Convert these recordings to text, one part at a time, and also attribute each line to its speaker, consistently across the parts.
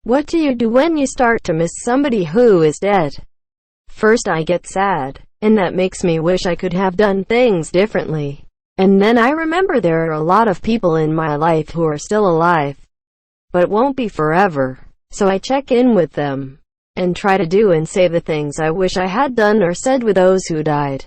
Speaker 1: What do you do when you start to miss somebody who is dead? First I get sad, and that makes me wish I could have done things differently. And then I remember there are a lot of people in my life who are still alive, but won't be forever. So I check in with them, and try to do and say the things I wish I had done or said with those who died.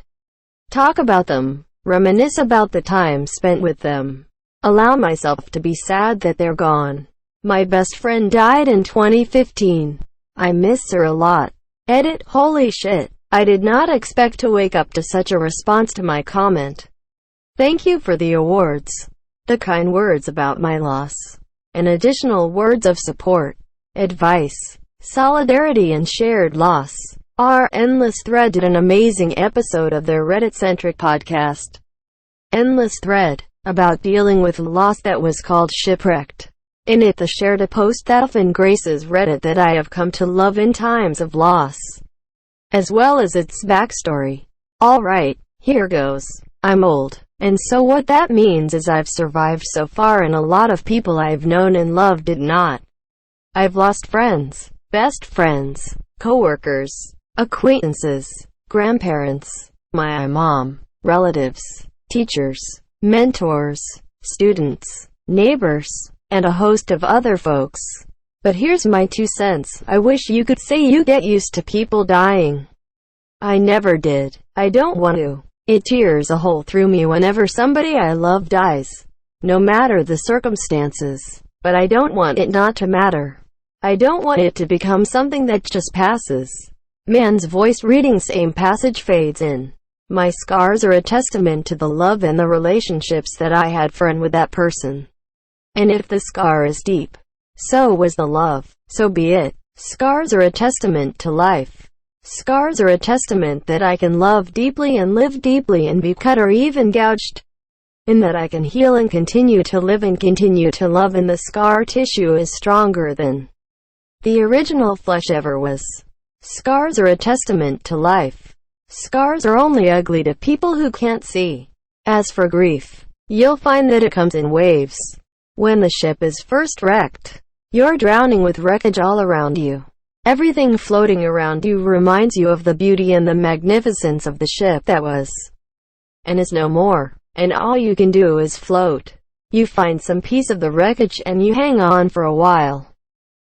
Speaker 1: Talk about them, reminisce about the time spent with them. Allow myself to be sad that they're gone. My best friend died in 2015. I miss her a lot. Edit. Holy shit. I did not expect to wake up to such a response to my comment. Thank you for the awards, the kind words about my loss, and additional words of support, advice, solidarity and shared loss. Our Endless Thread did an amazing episode of their Reddit-centric podcast, Endless Thread, about dealing with loss that was called Shipwrecked. In it they shared a post that often graces Reddit that I have come to love in times of loss, as well as its backstory. Alright, here goes. I'm old, and so what that means is I've survived so far and a lot of people I've known and loved did not. I've lost friends, best friends, coworkers, acquaintances, grandparents, my mom, relatives, teachers, mentors, students, neighbors, and a host of other folks. But here's my 2 cents. I wish you could say you get used to people dying. I never did. I don't want to. It tears a hole through me whenever somebody I love dies, no matter the circumstances. But I don't want it not to matter. I don't want it to become something that just passes. Man's voice reading same passage fades in. My scars are a testament to the love and the relationships that I had for and with that person. And if the scar is deep, so was the love. So be it. Scars are a testament to life. Scars are a testament that I can love deeply and live deeply and be cut or even gouged. In that I can heal and continue to live and continue to love, and the scar tissue is stronger than the original flesh ever was. Scars are a testament to life. Scars are only ugly to people who can't see. As for grief, you'll find that it comes in waves. When the ship is first wrecked, you're drowning with wreckage all around you. Everything floating around you reminds you of the beauty and the magnificence of the ship that was, and is no more. And all you can do is float. You find some piece of the wreckage and you hang on for a while.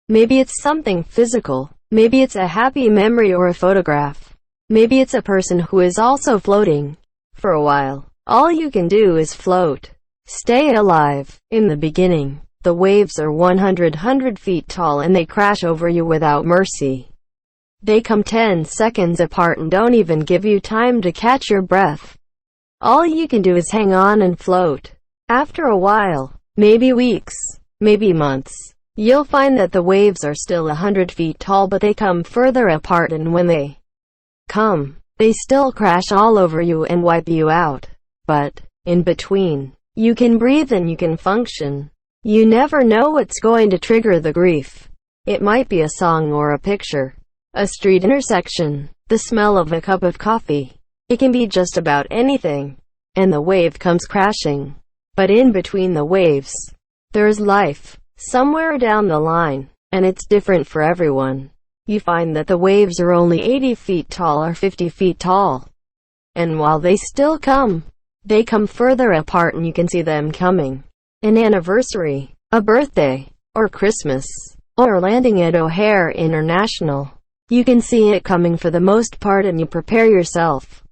Speaker 1: Maybe it's something physical. Maybe it's a happy memory or a photograph. Maybe it's a person who is also floating. For a while, all you can do is float. Stay alive. In the beginning, the waves are 100 feet tall and they crash over you without mercy. They come 10 seconds apart and don't even give you time to catch your breath. All you can do is hang on and float. After a while, maybe weeks, maybe months, you'll find that the waves are still 100 feet tall, but they come further apart, and when they come, they still crash all over you and wipe you out. But in between, you can breathe and you can function. You never know what's going to trigger the grief. It might be a song or a picture, a street intersection, the smell of a cup of coffee. It can be just about anything. And the wave comes crashing. But in between the waves, there's life, somewhere down the line, and it's different for everyone. You find that the waves are only 80 feet tall or 50 feet tall. And while they still come, they come further apart and you can see them coming. An anniversary, a birthday, or Christmas, or landing at O'Hare International. You can see it coming for the most part and you prepare yourself.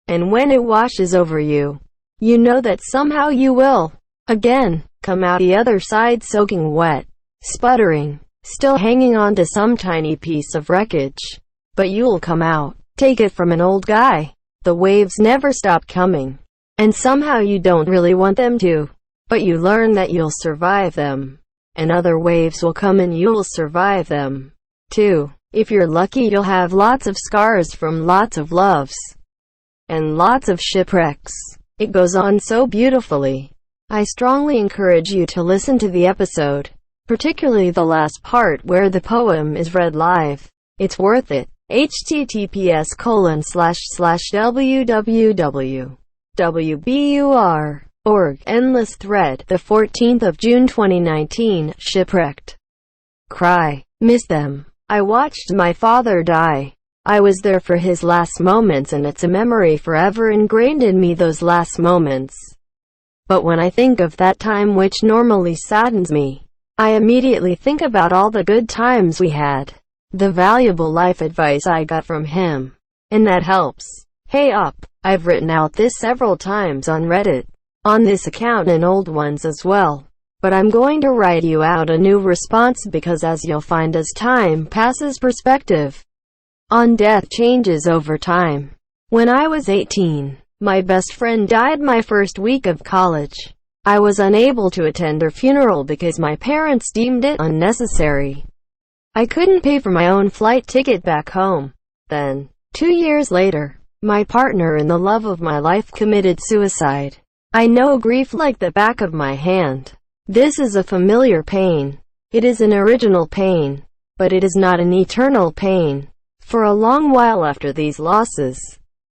Speaker 1: And when it washes over you, you know that somehow you will, again, come out the other side soaking wet, sputtering, still hanging on to some tiny piece of wreckage. But you'll come out. Take it from an old guy. The waves never stop coming. And somehow you don't really want them to. But you learn that you'll survive them. And other waves will come and you'll survive them, too. If you're lucky, you'll have lots of scars from lots of loves. And lots of shipwrecks. It goes on so beautifully. I strongly encourage you to listen to the episode, particularly the last part where the poem is read live. It's worth it. https://www.wbur.org. Endless Thread, the 14th of June 2019. Shipwrecked. Cry. Miss them. I watched my father die. I was there for his last moments, and it's a memory forever ingrained in me, those last moments. But when I think of that time, which normally saddens me, I immediately think about all the good times we had, the valuable life advice I got from him, and that helps. Hey up! I've written out this several times on Reddit, on this account and old ones as well. But I'm going to write you out a new response, because as you'll find, as time passes, perspective on death changes over time. When I was 18, my best friend died my first week of college. I was unable to attend her funeral because my parents deemed it unnecessary. I couldn't pay for my own flight ticket back home. Then, 2 years later, my partner and the love of my life committed suicide. I know grief like the back of my hand. This is a familiar pain. It is an original pain, but it is not an eternal pain. For a long while after these losses,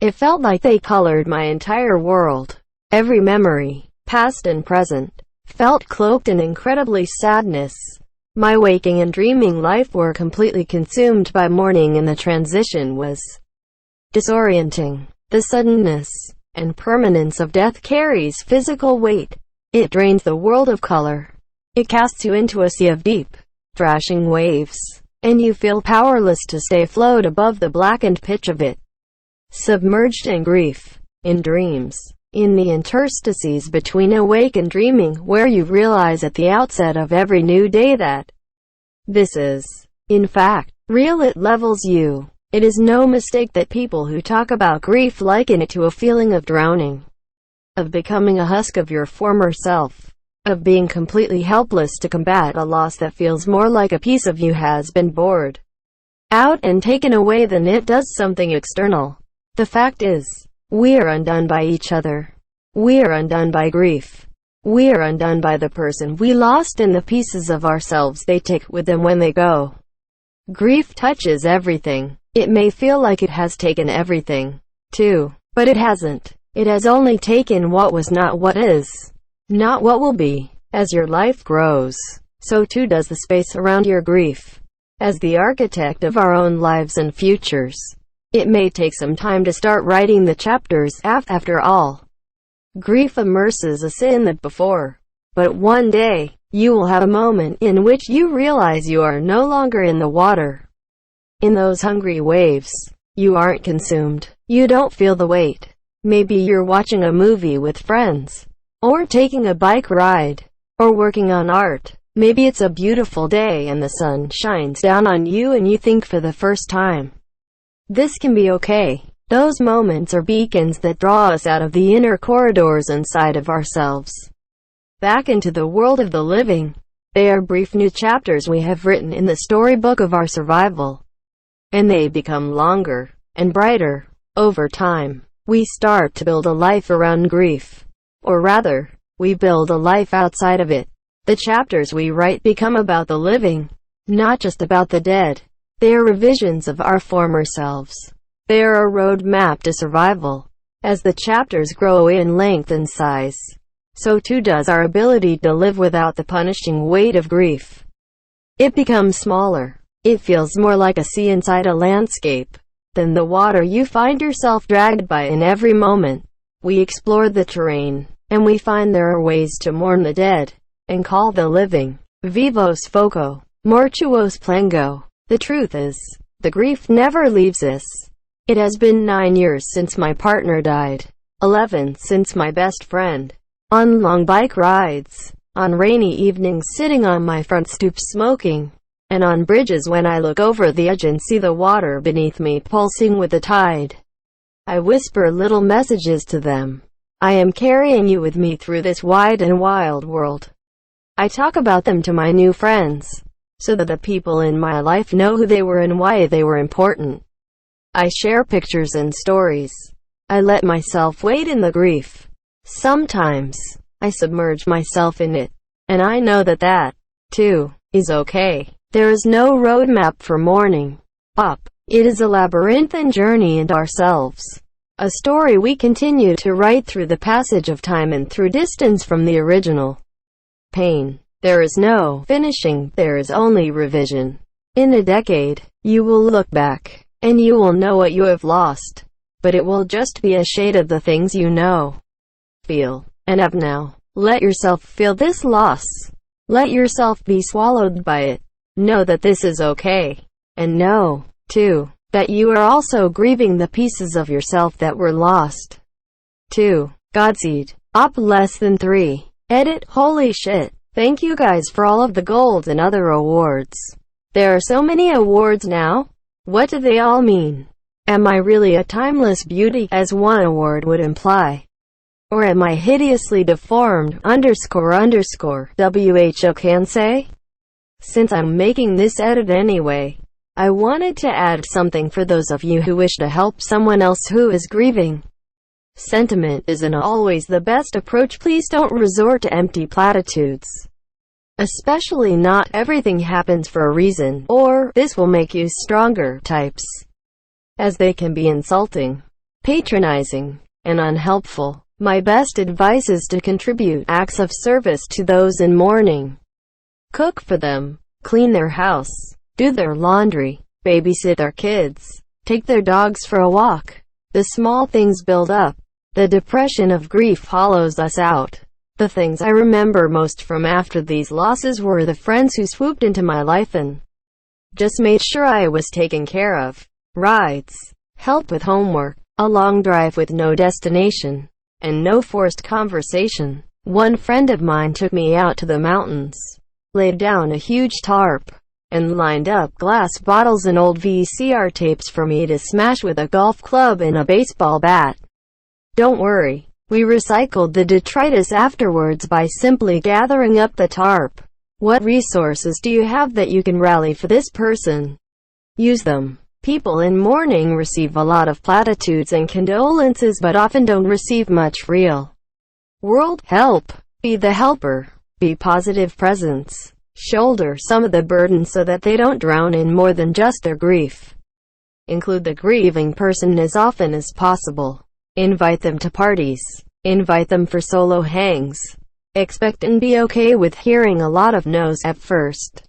Speaker 1: it felt like they colored my entire world. Every memory, past and present, felt cloaked in incredibly sadness. My waking and dreaming life were completely consumed by mourning, and the transition was disorienting. The suddenness and permanence of death carries physical weight. It drains the world of color. It casts you into a sea of deep, thrashing waves, and you feel powerless to stay afloat above the blackened pitch of it. Submerged in grief, in dreams, in the interstices between awake and dreaming, where you realize at the outset of every new day that this is, in fact, real. It levels you. It is no mistake that people who talk about grief liken it to a feeling of drowning, of becoming a husk of your former self, of being completely helpless to combat a loss that feels more like a piece of you has been bored out and taken away than it does something external. The fact is, we are undone by each other. We are undone by grief. We are undone by the person we lost and the pieces of ourselves they take with them when they go. Grief touches everything. It may feel like it has taken everything, too, but it hasn't. It has only taken what was, not what is, not what will be. As your life grows, so too does the space around your grief. As the architect of our own lives and futures, it may take some time to start writing the chapters. After all, grief immerses us in the before. But one day, you will have a moment in which you realize you are no longer in the water, in those hungry waves. You aren't consumed. You don't feel the weight. Maybe you're watching a movie with friends, or taking a bike ride, or working on art. Maybe it's a beautiful day and the sun shines down on you and you think for the first time, this can be okay. Those moments are beacons that draw us out of the inner corridors inside of ourselves, back into the world of the living. They are brief new chapters we have written in the storybook of our survival, and they become longer and brighter over time. We start to build a life around grief. Or rather, we build a life outside of it. The chapters we write become about the living, not just about the dead. They are revisions of our former selves. They are a road map to survival. As the chapters grow in length and size, so too does our ability to live without the punishing weight of grief. It becomes smaller. It feels more like a sea inside a landscape than the water you find yourself dragged by in every moment. We explore the terrain, and we find there are ways to mourn the dead, and call the living vivos foco, mortuos plango. The truth is, the grief never leaves us. It has been 9 years since my partner died, 11 since my best friend. On long bike rides, on rainy evenings sitting on my front stoop smoking, and on bridges when I look over the edge and see the water beneath me pulsing with the tide. I whisper little messages to them. I am carrying you with me through this wide and wild world. I talk about them to my new friends, so that the people in my life know who they were and why they were important. I share pictures and stories. I let myself wade in the grief. Sometimes, I submerge myself in it, and I know that, too, is okay. There is no roadmap for mourning. It is a labyrinthine journey into ourselves. A story we continue to write through the passage of time and through distance from the original pain. There is no finishing, there is only revision. In a decade, you will look back, and you will know what you have lost. But it will just be a shade of the things you know, feel, and have now. Let yourself feel this loss. Let yourself be swallowed by it. Know that this is okay. And know, too, that you are also grieving the pieces of yourself that were lost. 2. Godseed. Op less than 3. Edit. Holy shit. Thank you guys for all of the gold and other awards. There are so many awards now. What do they all mean? Am I really a timeless beauty, as one award would imply? Or am I hideously deformed, __WHO can say? Since I'm making this edit anyway, I wanted to add something for those of you who wish to help someone else who is grieving. Sentiment isn't always the best approach. Please don't resort to empty platitudes. Especially not everything happens for a reason, or this will make you stronger types, as they can be insulting, patronizing, and unhelpful. My best advice is to contribute acts of service to those in mourning. Cook for them, clean their house, do their laundry, babysit their kids, take their dogs for a walk. The small things build up. The depression of grief hollows us out. The things I remember most from after these losses were the friends who swooped into my life and just made sure I was taken care of. Rides, help with homework, a long drive with no destination, and no forced conversation. One friend of mine took me out to the mountains, laid down a huge tarp, and lined up glass bottles and old VCR tapes for me to smash with a golf club and a baseball bat. Don't worry, we recycled the detritus afterwards by simply gathering up the tarp. What resources do you have that you can rally for this person? Use them. People in mourning receive a lot of platitudes and condolences but often don't receive much real world help. Be the helper. Be positive presence. Shoulder some of the burden so that they don't drown in more than just their grief. Include the grieving person as often as possible. Invite them to parties. Invite them for solo hangs. Expect and be okay with hearing a lot of no's at first.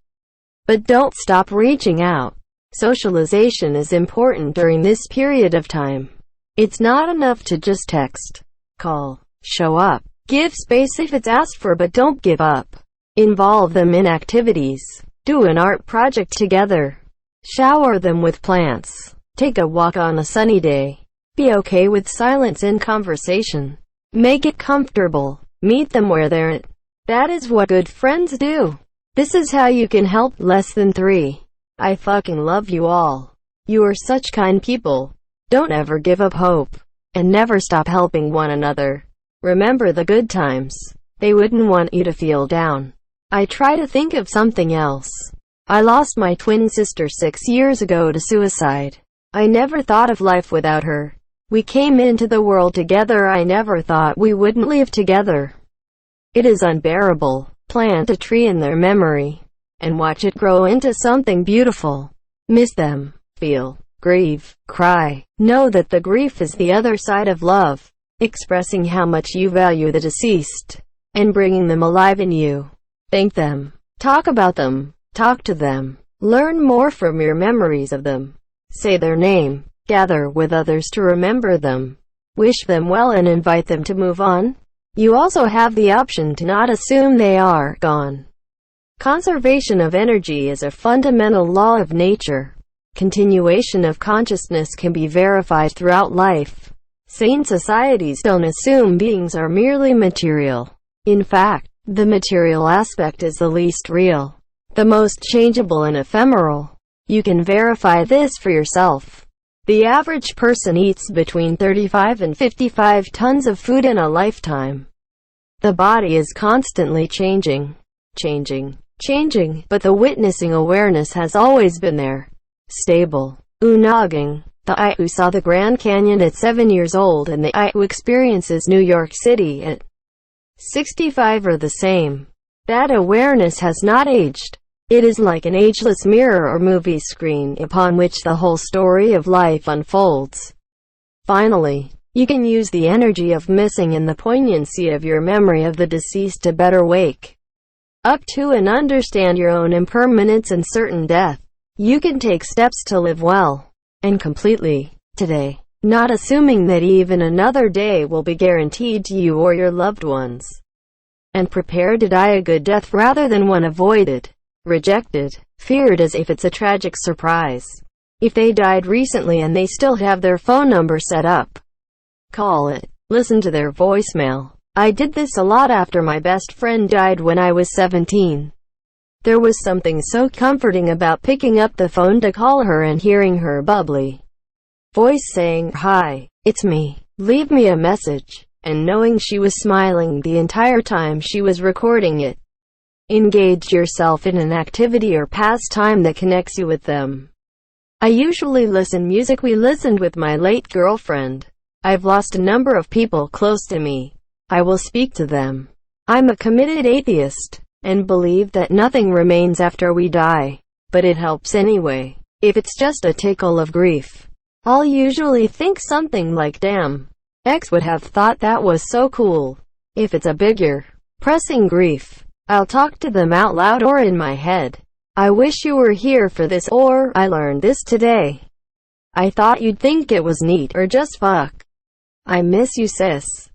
Speaker 1: But don't stop reaching out. Socialization is important during this period of time. It's not enough to just text, call, show up. Give space if it's asked for, but don't give up. Involve them in activities. Do an art project together. Shower them with plants. Take a walk on a sunny day. Be okay with silence in conversation. Make it comfortable. Meet them where they're at. That is what good friends do. This is how you can help less than 3. I fucking love you all. You are such kind people. Don't ever give up hope. And never stop helping one another. Remember the good times. They wouldn't want you to feel down. I try to think of something else. I lost my twin sister 6 years ago to suicide. I never thought of life without her. We came into the world together. I never thought we wouldn't live together. It is unbearable. Plant a tree in their memory and watch it grow into something beautiful. Miss them. Feel. Grieve. Cry. Know that the grief is the other side of love. Expressing how much you value the deceased and bringing them alive in you. Thank them. Talk about them. Talk to them. Learn more from your memories of them. Say their name. Gather with others to remember them. Wish them well and invite them to move on. You also have the option to not assume they are gone. Conservation of energy is a fundamental law of nature. Continuation of consciousness can be verified throughout life. Sane societies don't assume beings are merely material. In fact, the material aspect is the least real, the most changeable and ephemeral. You can verify this for yourself. The average person eats between 35 and 55 tons of food in a lifetime. The body is constantly changing, but the witnessing awareness has always been there. Stable. Unaging. The I who saw the Grand Canyon at 7 years old and the I who experiences New York City at 65 are the same. That awareness has not aged. It is like an ageless mirror or movie screen upon which the whole story of life unfolds. Finally, you can use the energy of missing and the poignancy of your memory of the deceased to better wake up to and understand your own impermanence and certain death. You can take steps to live well and completely today, not assuming that even another day will be guaranteed to you or your loved ones. And prepare to die a good death rather than one avoided, rejected, feared as if it's a tragic surprise. If they died recently and they still have their phone number set up, call it. Listen to their voicemail. I did this a lot after my best friend died when I was 17. There was something so comforting about picking up the phone to call her and hearing her bubbly voice saying, "Hi, it's me. Leave me a message," and knowing she was smiling the entire time she was recording it. Engage yourself in an activity or pastime that connects you with them. I usually listen music. We listened with my late girlfriend. I've lost a number of people close to me. I will speak to them. I'm a committed atheist, and believe that nothing remains after we die. But it helps anyway. If it's just a tickle of grief, I'll usually think something like, damn, X would have thought that was so cool. If it's a bigger, pressing grief, I'll talk to them out loud or in my head. I wish you were here for this, or I learned this today. I thought you'd think it was neat, or just fuck. I miss you, sis.